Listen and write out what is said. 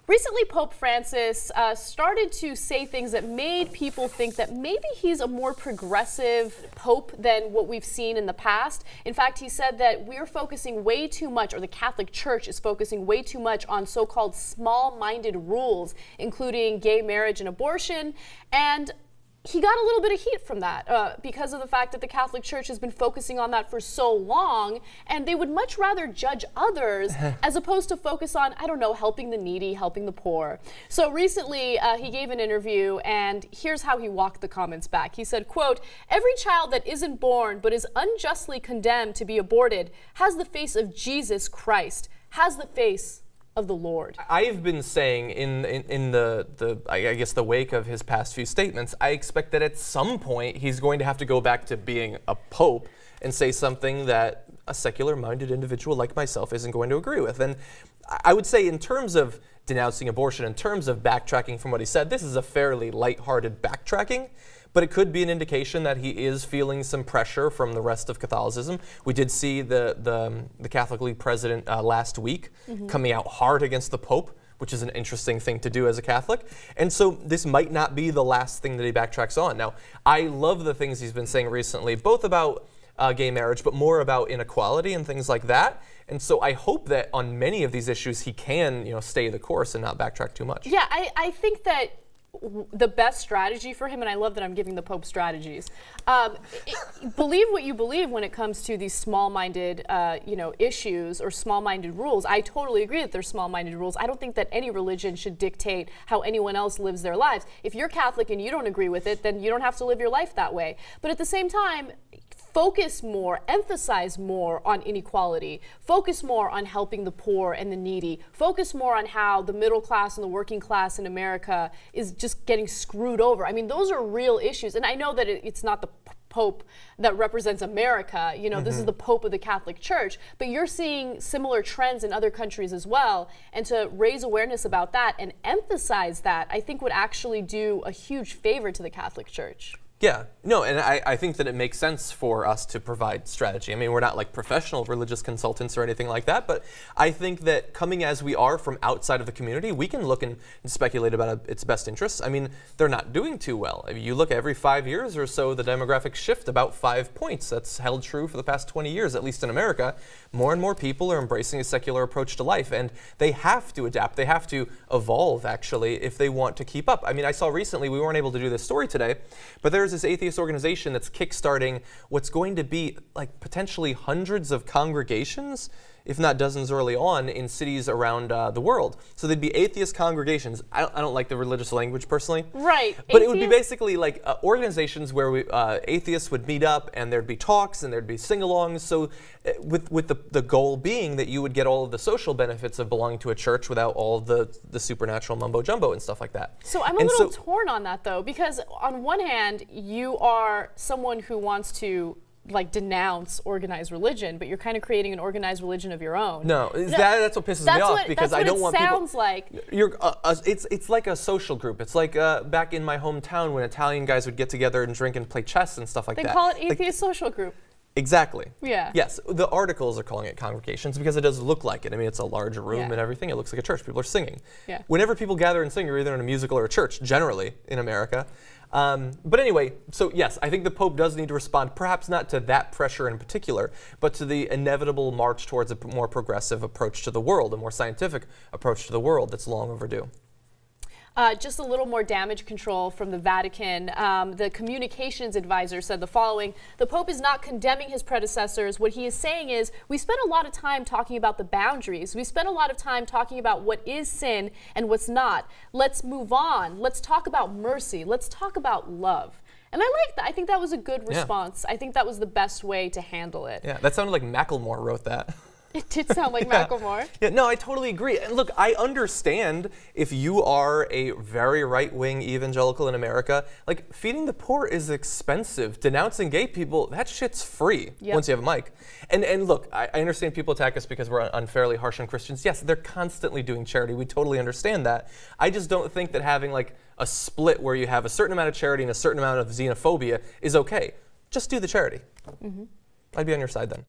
Recently, Pope Francis started to say things that made people think that maybe he's a more progressive pope than what we've seen in the past. In fact, he said that we're focusing way too much, or the Catholic Church is focusing way too much on so-called small-minded rules, including gay marriage and abortion. And he got a little bit of heat from that because of the fact that the Catholic Church has been focusing on that for so long, and they would much rather judge others as opposed to focus on, I don't know, helping the needy, helping the poor. So recently he gave an interview, and here's how he walked the comments back. He said, quote, "Every child that isn't born but is unjustly condemned to be aborted has the face of Jesus Christ, has the face of the Lord." I've been saying in the I guess the wake of his past few statements, I expect that at some point he's going to have to go back to being a pope and say something that a secular-minded individual like myself isn't going to agree with. And I would say in terms of denouncing abortion, in terms of backtracking from what he said, this is a fairly lighthearted backtracking. But it could be an indication that he is feeling some pressure from the rest of Catholicism. We did see the Catholic League president last week coming out hard against the Pope, which is an interesting thing to do as a Catholic. And so this might not be the last thing that he backtracks on. Now, I love the things he's been saying recently, both about gay marriage, but more about inequality and things like that. And so I hope that on many of these issues he can, stay the course and not backtrack too much. Yeah, I think that the best strategy for him, and I love that I'm giving the Pope strategies. Believe what you believe when it comes to these small-minded, issues or small-minded rules. I totally agree that they're small-minded rules. I don't think that any religion should dictate how anyone else lives their lives. If you're Catholic and you don't agree with it, then you don't have to live your life that way. But at the same time, focus more, emphasize more on inequality, focus more on helping the poor and the needy, focus more on how the middle class and the working class in America is just getting screwed over. I mean, those are real issues. And I know that it's not the Pope that represents America, this is the Pope of the Catholic Church, but you're seeing similar trends in other countries as well. And to raise awareness about that and emphasize that, I think would actually do a huge favor to the Catholic Church. Yeah, no, and I think that it makes sense for us to provide strategy. I mean, we're not like professional religious consultants or anything like that, but I think that coming as we are from outside of the community, we can look and speculate about its best interests. I mean, they're not doing too well. I mean, you look every 5 years or so, the demographics shift about 5 points. That's held true for the past 20 years, at least in America. More and more people are embracing a secular approach to life, and they have to adapt. They have to evolve, actually, if they want to keep up. I mean, I saw recently, we weren't able to do this story today, but there's this atheist organization that's kickstarting what's going to be like potentially hundreds of congregations, if not dozens early on, in cities around the world. So they'd be atheist congregations. I don't like the religious language personally. Right. But it would be basically like organizations where atheists would meet up and there'd be talks and there'd be sing-alongs. So with the goal being that you would get all of the social benefits of belonging to a church without all of the supernatural mumbo-jumbo and stuff like that. So I'm a little torn on that, though, because on one hand, you are someone who wants to denounce organized religion, but you're kind of creating an organized religion of your own. No, that's what pisses me off, because I don't want people. Sounds like it's like a social group. It's like back in my hometown when Italian guys would get together and drink and play chess and stuff like that. They call it atheist social group. Exactly. Yeah. Yes, the articles are calling it congregations because it does look like it. I mean, it's a large room and everything. It looks like a church. People are singing. Yeah. Whenever people gather and sing, you're either in a musical or a church, generally in America. But anyway, so yes, I think the Pope does need to respond, perhaps not to that pressure in particular, but to the inevitable march towards a more progressive approach to the world, a more scientific approach to the world that's long overdue. Just a little more damage control from the Vatican. The communications advisor said the following: the Pope is not condemning his predecessors. What he is saying is, we spent a lot of time talking about the boundaries. We spent a lot of time talking about what is sin and what's not. Let's move on. Let's talk about mercy. Let's talk about love. And I like that. I think that was a good response. I think that was the best way to handle it. Yeah, that sounded like Macklemore wrote that. It did sound like Macklemore. Yeah, no, I totally agree. And look, I understand if you are a very right-wing evangelical in America, like feeding the poor is expensive. Denouncing gay people, that shit's free once you have a mic. And look, I understand people attack us because we're unfairly harsh on Christians. Yes, they're constantly doing charity. We totally understand that. I just don't think that having like a split where you have a certain amount of charity and a certain amount of xenophobia is okay. Just do the charity. I'd be on your side then.